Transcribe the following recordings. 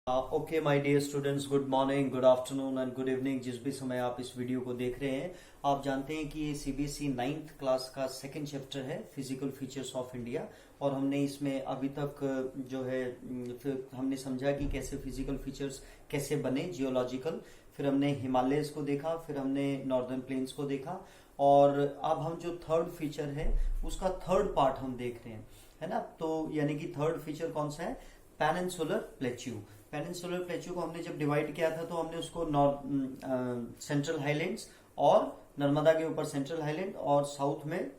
Okay my dear students, good morning, good afternoon and good evening. जिस भी समय आप इस वीडियो को देख रहे हैं, आप जानते हैं कि ये सीबीएसई 9th क्लास का सेकंड चैप्टर है, फिजिकल फीचर्स ऑफ इंडिया। और हमने इसमें अभी तक जो है हमने समझा कि कैसे फिजिकल फीचर्स कैसे बने जियोलॉजिकल। फिर हमने हिमालयस को देखा, फिर हमने नॉर्दर्न प्लेन्स को देखा, और अब हम जो थर्ड फीचर है उसका थर्ड पार्ट हम देख रहे हैं, है ना। तो यानी कि थर्ड फीचर कौन सा है? Peninsular plateau. पेनिनसुलर प्लेट्यू को हमने जब डिवाइड किया था तो हमने उसको सेंट्रल हाईलैंड्स और नर्मदा के ऊपर सेंट्रल हाईलैंड और साउथ में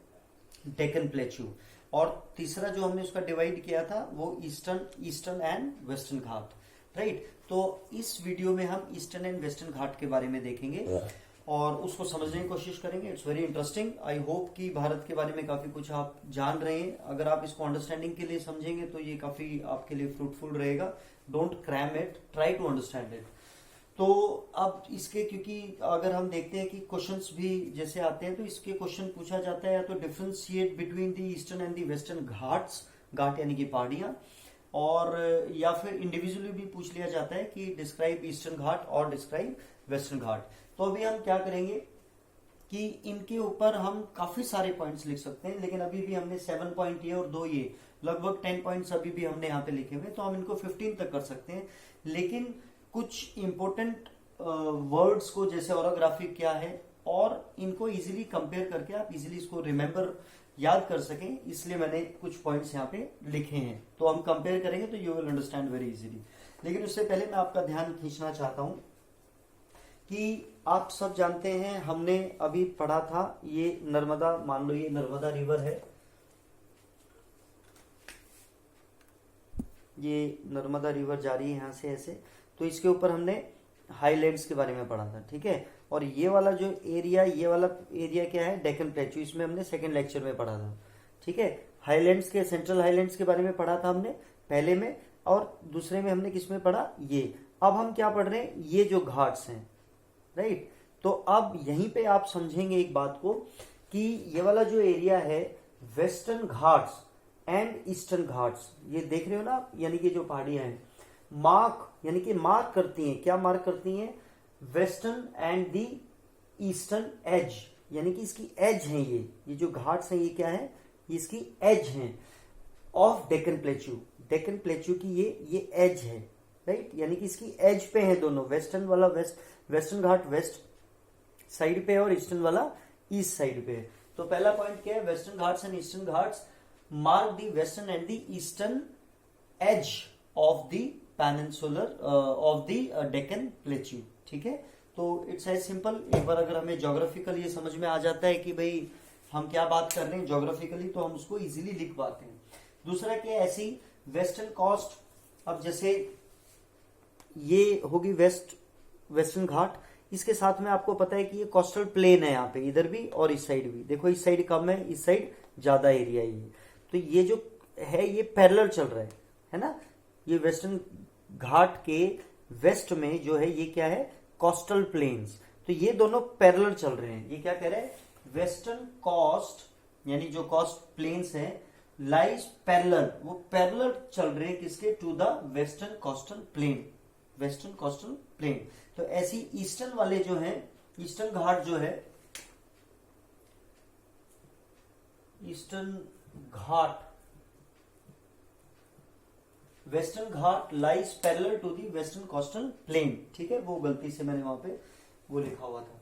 डेक्कन प्लेट्यू, और तीसरा जो हमने उसका डिवाइड किया था वो eastern and western Ghat, right. तो इस वीडियो में हम ईस्टर्न एंड वेस्टर्न घाट के बारे में देखेंगे और उसको समझने की कोशिश करेंगे। It's very interesting. I hope कि भारत के बारे में काफी कुछ आप जान रहे हैं। अगर आप इसको अंडरस्टैंडिंग के लिए समझेंगे तो ये काफी आपके लिए फ्रूटफुल रहेगा। Don't cram it, try to understand it. तो अब इसके, क्योंकि अगर हम देखते हैं कि क्वेश्चंस भी जैसे आते हैं तो इसके क्वेश्चन पूछा जाता है या तो differentiate between the Eastern and the Western Ghats, ghat यानी कि पहाड़ियां, और या फिर इंडिविजुअली भी पूछ लिया जाता है कि डिस्क्राइब ईस्टर्न घाट और डिस्क्राइब वेस्टर्न घाट। तो अभी हम क्या करेंगे कि इनके ऊपर हम काफी सारे पॉइंट्स लिख सकते हैं, लेकिन अभी भी हमने 7 पॉइंट ये और 2 ये, लगभग 10 पॉइंट्स अभी भी हमने यहाँ पे लिखे हुए, तो हम इनको 15 तक कर सकते हैं। लेकिन कुछ इंपॉर्टेंट वर्ड्स को, जैसे ऑरोग्राफिक क्या है, और इनको इजीली कंपेयर करके आप इजीली इसको रिमेंबर याद कर सकें, इसलिए मैंने कुछ पॉइंट्स यहाँ पे लिखे हैं। तो हम कंपेयर करेंगे तो you will understand very easily. लेकिन उससे पहले मैं आपका ध्यान खींचना चाहता हूं कि आप सब जानते हैं, हमने अभी पढ़ा था ये नर्मदा, मान लो ये नर्मदा रिवर है, ये नर्मदा रिवर जा रही है यहां से ऐसे, तो इसके ऊपर हमने हाईलैंड्स के बारे में पढ़ा था, ठीक है। और ये वाला जो एरिया, ये वाला एरिया क्या है? डेक्कन प्लेट्यू, इसमें हमने सेकंड लेक्चर में पढ़ा था, ठीक है। हाईलैंड्स के, सेंट्रल हाईलैंड्स के बारे में पढ़ा था हमने पहले में, और दूसरे में हमने किसमें पढ़ा? ये। अब हम क्या पढ़ रहे हैं? ये जो घाट्स हैं, राइट। तो अब यहीं पे आप समझेंगे एक बात को कि ये वाला जो एरिया है, western Ghats and eastern Ghats, ये देख रहे हो ना आप, यानी कि जो पहाड़ियां हैं, मार्क यानी कि मार्क करती हैं, क्या मार्क करती हैं? Western and the eastern edge, यानी कि इसकी एज है ये जो घाट्स हैं, ये क्या है? ये इसकी एज है of Deccan plateau. Deccan plateau की ये एज है, राइट, यानी कि इसकी एज पे है दोनों। वेस्टर्न वाला वेस्टर्न घाट वेस्ट साइड पे है और ईस्टर्न वाला ईस्ट साइड पे है। तो पहला पॉइंट क्या है? Western Ghats and eastern Ghats mark the western and the eastern edge of the peninsular of the Deccan plateau, ठीक है। तो इट्स एज सिंपल। एक बार अगर हमें ज्योग्राफिकल ये समझ में आ जाता है कि भाई हम क्या बात कर रहे हैं ज्योग्राफिकली, तो हम उसको इजीली लिख पाते हैं। दूसरा क्या है? ऐसी वेस्टर्न कोस्ट, अब जैसे ये होगी वेस्टर्न घाट, इसके साथ में आपको पता है कि ये कोस्टल प्लेन है यहाँ पे, इधर भी और इस साइड भी। देखो इस साइड कम है, इस साइड ज्यादा एरिया ये, तो ये जो है ये पैरेलल चल रहा है ना। ये वेस्टर्न घाट के वेस्ट में जो है ये क्या है? Coastal planes. तो ये दोनों पैरेलल चल रहे हैं। ये क्या कह रहे हैं? वेस्टर्न कोस्ट, यानी जो कोस्ट प्लेन्स हैं, लाइज पैरेलल, वो पैरेलल चल रहे हैं किसके? To the western coastal plain, western coastal plain. तो ऐसी ईस्टर्न वाले जो हैं, ईस्टर्न घाट जो है, eastern Ghat, western Ghat lies parallel to the western coastal plain, ठीक है। वो गलती से मैंने वहां पे वो लिखा हुआ था।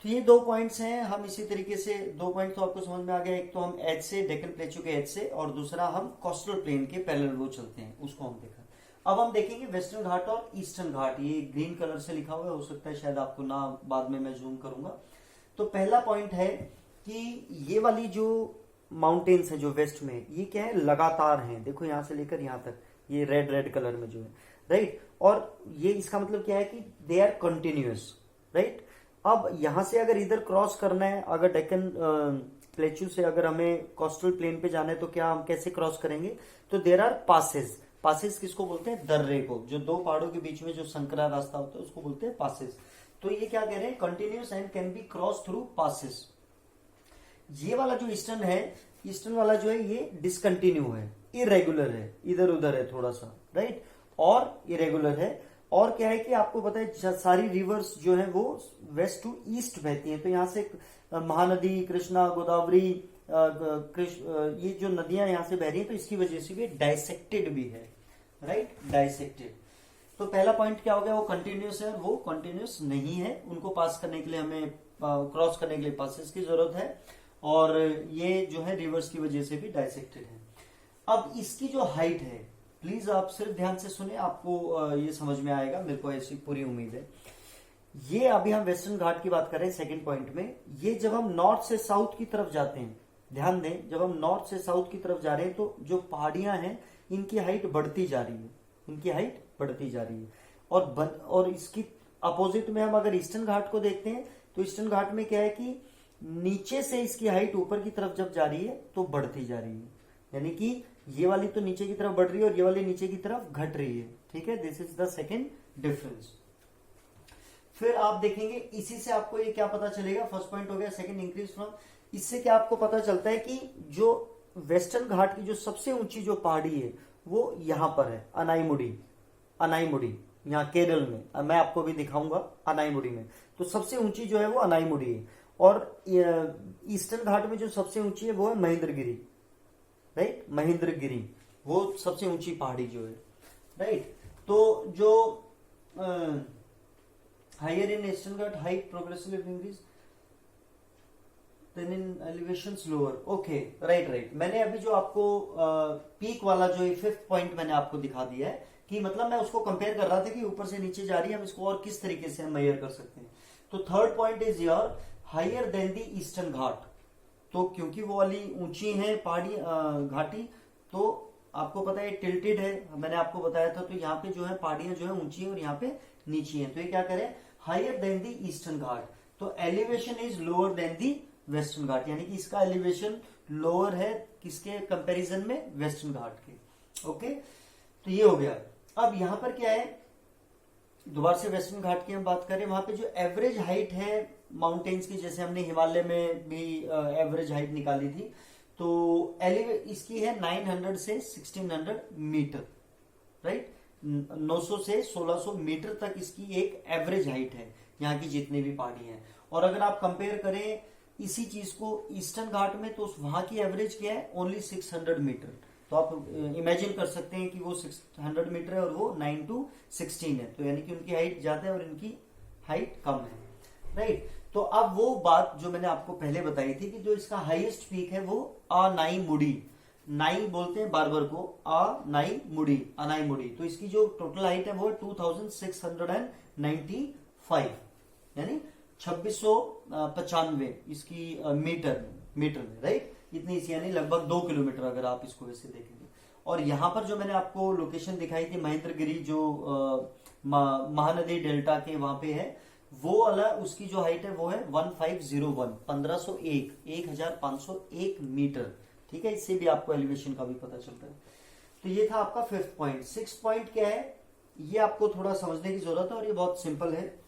तो ये 2 पॉइंट्स हैं। हम इसी तरीके से 2 पॉइंट तो आपको समझ में आ गया। एक तो हम एज से, डेक्कन प्लेट्यू के एज से, और दूसरा हम कोस्टल प्लेन के पैरेलल वो चलते हैं, उसको हम देखा। अब हम देखेंगे वेस्टर्न घाट और ईस्टर्न घाट। ये ग्रीन कलर से लिखा हुआ है, हो सकता है शायद आपको ना, बाद में मैं जूम करूंगा। तो पहला पॉइंट है कि ये वाली जो माउंटेन्स है जो वेस्ट में, ये क्या है? लगातार हैं। देखो यहां से लेकर यहां तक, ये रेड कलर में जो है, राइट। और ये इसका मतलब क्या है कि दे आर कंटिन्यूअस, राइट। अब यहां से अगर इधर क्रॉस करना है, अगर डेक्कन प्लेट्यू से अगर हमें कोस्टल प्लेन पे जाना है, तो क्या हम कैसे क्रॉस करेंगे? तो देर आर पासेस। पासेस किसको बोलते हैं? दर्रे को। जो 2 पहाड़ों के बीच में जो संकरा रास्ता होता है उसको बोलते हैं पासेस। तो ये क्या कह रहे हैं? Continuous and can be cross through passes. ये वाला जो ईस्टर्न है, ईस्टर्न वाला जो है ये डिसकंटिन्यू है, इरेगुलर है, इधर उधर है थोड़ा सा, राइट। और इरेगुलर है। और क्या है कि आपको पता है सारी रिवर्स जो है वो वेस्ट टू ईस्ट बहती हैं। तो यहाँ से महानदी, कृष्णा, गोदावरी, ये जो नदियां यहाँ से बह रही हैं, तो इसकी वजह से भी डाइसेक्टेड भी है, राइट, डाइसेक्टेड। तो पहला पॉइंट क्या हो गया, वो कंटिन्यूस है, वो कंटिन्यूस नहीं है। उनको पास करने के लिए हमें क्रॉस करने के लिए पासेस की जरूरत है, और ये जो है रिवर्स की वजह से भी डाइसेक्टेड है। अब इसकी जो हाइट है, प्लीज आप सिर्फ ध्यान से सुने, आपको ये समझ में आएगा, मेरे को ऐसी पूरी उम्मीद है। ये अभी हम वेस्टर्न घाट की बात कर रहे हैं सेकंड पॉइंट में। ये जब हम नॉर्थ से साउथ की तरफ जाते हैं, ध्यान दें, जब हम नॉर्थ से साउथ की तरफ जा रहे हैं तो जो पहाड़ियां हैं इनकी हाइट बढ़ती जा रही है, इनकी हाइट बढ़ती जा रही है। और इसकी अपोजिट में हम अगर ईस्टर्न घाट को देखते हैं तो ईस्टर्न घाट में क्या है कि नीचे से इसकी हाइट ऊपर की तरफ जब जा रही है तो बढ़ती जा रही है, यानी कि ये वाली तो नीचे की तरफ बढ़ रही है और ये वाली नीचे की तरफ घट रही है, ठीक है। This is the second difference. फिर आप देखेंगे इसी से आपको ये क्या पता चलेगा, फर्स्ट पॉइंट हो गया, सेकंड इंक्रीज फ्रॉम। इससे क्या आपको पता चलता है कि जो वेस्टर्न घाट की जो सबसे ऊंची जो पहाड़ी है वो यहां पर है, अनाईमुडी, अनाईमुडी, यहाँ केरल में। मैं आपको भी दिखाऊंगा अनाईमुडी में। तो सबसे ऊंची जो है वो अनाईमुडी है, और ईस्टर्न घाट में जो सबसे ऊंची है वो है महेंद्रगिरी, राइट, महेंद्रगिरी, वो सबसे ऊंची पहाड़ी जो है, राइट। तो जो higher in eastern Ghat height progressively increase then in elevations lower, okay, right. मैंने अभी जो आपको पीक वाला जो ये फिफ्थ पॉइंट मैंने आपको दिखा दिया है, कि मतलब मैं उसको कंपेयर कर रहा था कि ऊपर से नीचे जा रही है, हम इसको और किस तरीके से हम मेजर कर सकते हैं। तो third point is your higher than the Eastern Ghat. तो क्योंकि वो वाली ऊंची है पहाड़ी घाटी, तो आपको पता है टिल्टेड है, मैंने आपको बताया था। तो यहाँ पे जो है पहाड़ियां जो है ऊंची है और यहाँ पे नीची है। तो ये क्या करें, higher than the Eastern Ghat. तो elevation is lower than the Western Ghat, यानी कि इसका एलिवेशन लोअर है किसके कंपैरिजन में, वेस्टर्न घाट के। ओके, तो ये हो गया। अब यहां पर क्या है, दोबारा से वेस्टर्न घाट की हम बात करें, वहां पे जो एवरेज हाइट है माउंटेन्स की, जैसे हमने हिमालय में भी एवरेज हाइट निकाली थी, तो इसकी है 900 से 1600 मीटर, राइट। 900 से 1600 मीटर तक इसकी एक एवरेज हाइट है यहाँ की जितनी भी पहाड़ी है। और अगर आप कंपेयर करें इसी चीज को ईस्टर्न घाट में, तो वहां की एवरेज क्या है, ओनली 600 मीटर। तो आप इमेजिन कर सकते हैं कि वो 600 मीटर है और वो 9 to 16 है, तो यानी कि उनकी हाइट ज्यादा है और इनकी हाइट कम है, राइट। तो अब वो बात जो मैंने आपको पहले बताई थी कि जो इसका हाईएस्ट पीक है वो अनाईमुडी, नाई बोलते हैं बार्बर को, अनाईमुडी, अनाईमुडी। तो इसकी जो टोटल हाइट है वो 2695, यानी 2695 इसकी मीटर में, राइट, इतनी सी, यानी लगभग 2 किलोमीटर अगर आप इसको वैसे देखेंगे। और यहां पर जो मैंने आपको लोकेशन दिखाई थी महेंद्रगिरी, जो महानदी डेल्टा के वहां पे है, वो अलग, उसकी जो हाइट है वो है 1501, 1501, 1501 मीटर, ठीक है। इससे भी आपको एलिवेशन का भी पता चलता है। तो ये था आपका फिफ्थ पॉइंट। सिक्स पॉइंट क्या है, ये आपको थोड़ा समझने की जरूरत है और ये बहुत सिंपल है।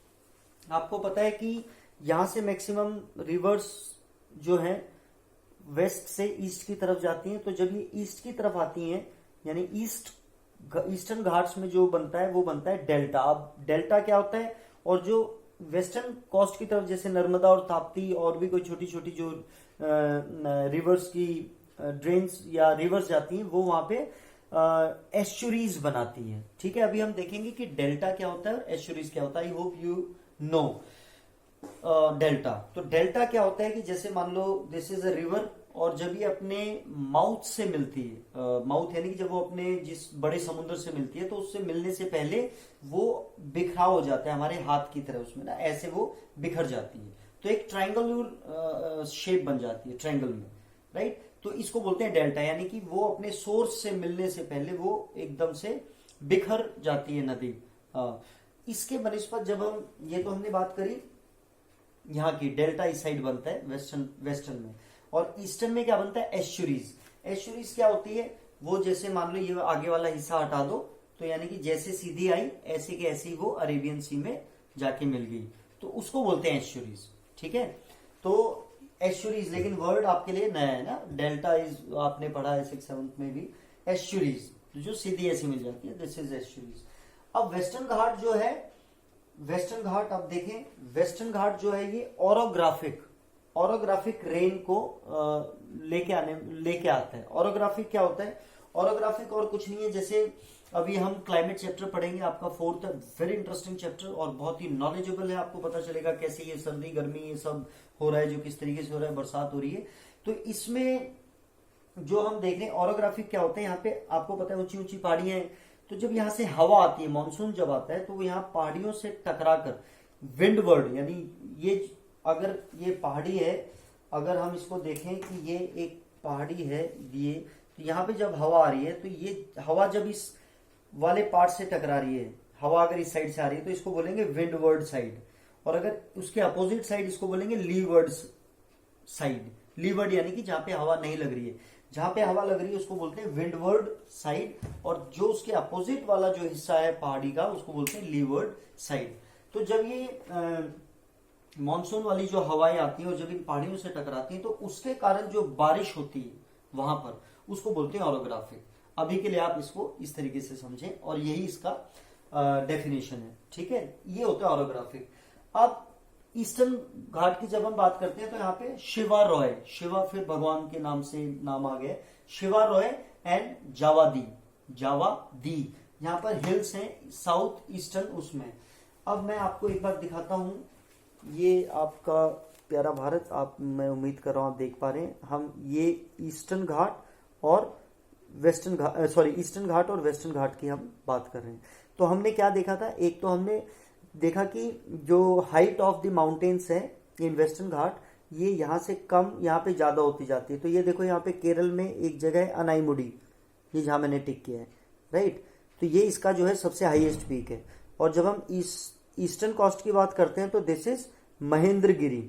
आपको पता है कि यहां से मैक्सिमम रिवर्स जो है वेस्ट से ईस्ट की तरफ जाती हैं। तो जब ये ईस्ट की तरफ आती हैं, यानी ईस्टर्न घाट्स में जो बनता है वो बनता है डेल्टा। अब डेल्टा क्या होता है, और जो वेस्टर्न कोस्ट की तरफ जैसे नर्मदा और ताप्ती और भी कोई छोटी छोटी जो रिवर्स की ड्रेन्स या रिवर्स जाती हैं, वो वहां पे एस्चुरीज बनाती हैं, ठीक है। अभी हम देखेंगे कि डेल्टा क्या होता है और एस्चुरीज क्या होता है। आई होप यू नो डेल्टा। तो डेल्टा क्या होता है कि जैसे मान लो दिस इज अ रिवर, और जब ये अपने माउथ से मिलती है, माउथ यानी कि जब वो अपने जिस बड़े समुद्र से मिलती है, तो उससे मिलने से पहले वो बिखराव हो जाता है हमारे हाथ की तरह, उसमें ना ऐसे वो बिखर जाती है, तो एक ट्रायंगुलर शेप बन जाती है ट्रायंगल में, राइट। तो इसको बोलते हैं डेल्टा, यानी कि वो अपने सोर्स से मिलने से पहले वो एकदम से बिखर जाती है नदी। इसके बनिस्पत जब हम, ये तो हमने बात करी यहाँ की, डेल्टा इस साइड बनता है वेस्टर्न में, और ईस्टर्न में क्या बनता है, एस्चुरीज। एस्चुरीज क्या होती है, वो जैसे मान लो ये आगे वाला हिस्सा हटा दो, तो यानी कि जैसे सीधी आई ऐसे के ऐसी वो अरेबियन सी में जाके मिल गई, तो उसको बोलते हैं एस्चुरीज, ठीक है। तो एस्चुरीज, लेकिन वर्ड आपके लिए नया है ना, डेल्टा इज आपने पढ़ा है 6th 7th में भी, एस्चुरीज, जो सीधी ऐसी मिल जाती है, दिस इज एस्चुरीज। अब वेस्टर्न घाट जो है, वेस्टर्न घाट आप देखें, वेस्टर्न घाट जो है ये ऑरोग्राफिक रेन को लेके आता है। ऑरोग्राफिक क्या होता है? ऑरोग्राफिक और कुछ नहीं है, जैसे अभी हम क्लाइमेट चैप्टर पढ़ेंगे, आपका 4th है, वेरी इंटरेस्टिंग चैप्टर और बहुत ही नॉलेजेबल है। आपको पता चलेगा कैसे ये सर्दी गर्मी ये सब हो रहा है, जो किस तरीके से हो रहा है, बरसात हो रही है। तो इसमें जो हम देख रहे हैं ऑरोग्राफिक क्या होता है, यहाँ पे आपको पता है ऊंची ऊंची पहाड़ियां हैं, तो जब यहाँ से हवा आती है, मानसून जब आता है, तो वो यहाँ पहाड़ियों से टकरा कर विंडवर्ड, यानी ये अगर ये पहाड़ी है, अगर हम इसको देखें कि ये एक पहाड़ी है ये, तो यहाँ पे जब हवा आ रही है, तो ये हवा जब इस वाले पार्ट से टकरा रही है, हवा अगर इस साइड से आ रही है तो इसको बोलेंगे विंडवर्ड साइड, और अगर उसके अपोजिट साइड इसको बोलेंगे लीवर्ड साइड। लीवर्ड यानी कि जहां पे हवा नहीं लग रही है, जहां पे हवा लग रही है उसको बोलते हैं विंडवर्ड साइड, और जो उसके अपोजिट वाला जो हिस्सा है पहाड़ी का उसको बोलते हैं लीवर्ड साइड। तो जब ये मानसून वाली जो हवाएं आती है और जब इन पहाड़ियों से टकराती हैं, तो उसके कारण जो बारिश होती है वहां पर, उसको बोलते हैं ऑरोग्राफिक। अभी के लिए आप इसको इस तरीके से समझें, और यही इसका डेफिनेशन है, ठीक है। ये होता है ऑरोग्राफिक। अब ईस्टर्न घाट की जब हम बात करते हैं, तो यहाँ पे शिवा रॉय, शिवा फिर भगवान के नाम से नाम आ गया, शिवा रॉय एंड जावादी, यहाँ पर हिल्स हैं साउथ ईस्टर्न उसमें। अब मैं आपको एक बार दिखाता हूं, ये आपका प्यारा भारत, आप, मैं उम्मीद कर रहा हूं आप देख पा रहे हैं। हम ये ईस्टर्न घाट और वेस्टर्न घाट, सॉरी ईस्टर्न घाट और वेस्टर्न घाट की हम बात कर रहे हैं। तो हमने क्या देखा था, एक तो हमने देखा कि जो हाइट ऑफ द माउंटेन्स है इन वेस्टर्न घाट, ये यहाँ से कम यहाँ पे ज्यादा होती जाती है। तो ये देखो यहाँ पे केरल में एक जगह है अनाईमुडी, ये जहां मैंने टिक किया है, राइट। तो ये इसका जो है सबसे हाईएस्ट पीक है। और जब हम ईस्टर्न कोस्ट की बात करते हैं, तो दिस इज महेंद्रगिरी,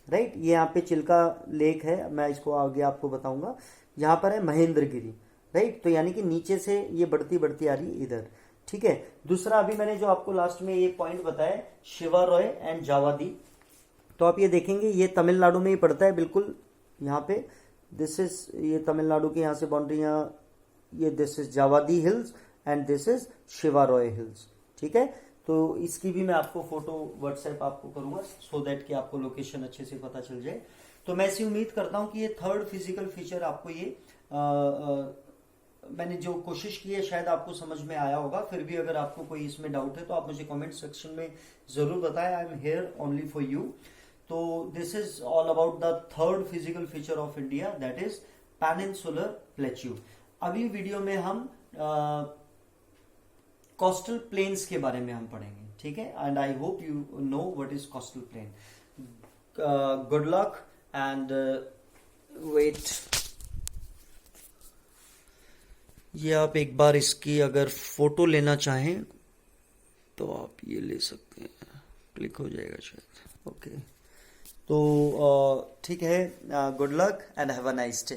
राइट। ये यहाँ पे चिल्का लेक है, मैं इसको आगे आपको बताऊंगा। यहाँ पर है महेंद्रगिरी, राइट। तो यानी कि नीचे से ये बढ़ती बढ़ती आ रही है इधर, ठीक है। दूसरा, अभी मैंने जो आपको लास्ट में ये पॉइंट बताया, शिवा रॉय एंड जावादी, तो आप ये देखेंगे ये तमिलनाडु में ही पड़ता है बिल्कुल यहाँ पे। दिस इज, ये तमिलनाडु की यहाँ से बाउंड्रियां, ये this is Javadi hills and this is Shevaroy hills, ठीक है। तो इसकी भी मैं आपको फोटो व्हाट्सएप आपको करूंगा, सो दैट कि आपको लोकेशन अच्छे से पता चल जाए। तो मैं ऐसी उम्मीद करता हूं कि ये थर्ड फिजिकल फीचर आपको ये मैंने जो कोशिश की है शायद आपको समझ में आया होगा। फिर भी अगर आपको कोई इसमें डाउट है तो आप मुझे कमेंट सेक्शन में जरूर बताएं, I am here only for you. तो this is all about the third physical feature of India, that is peninsular plateau. अभी वीडियो में हम कोस्टल प्लेन्स के बारे में हम पढ़ेंगे, ठीक है। And I hope you know what is coastal plain. Good luck and wait, ये आप एक बार इसकी अगर फोटो लेना चाहें तो आप ये ले सकते हैं, क्लिक हो जाएगा शायद, ओके। तो ठीक है, good luck and have a nice day.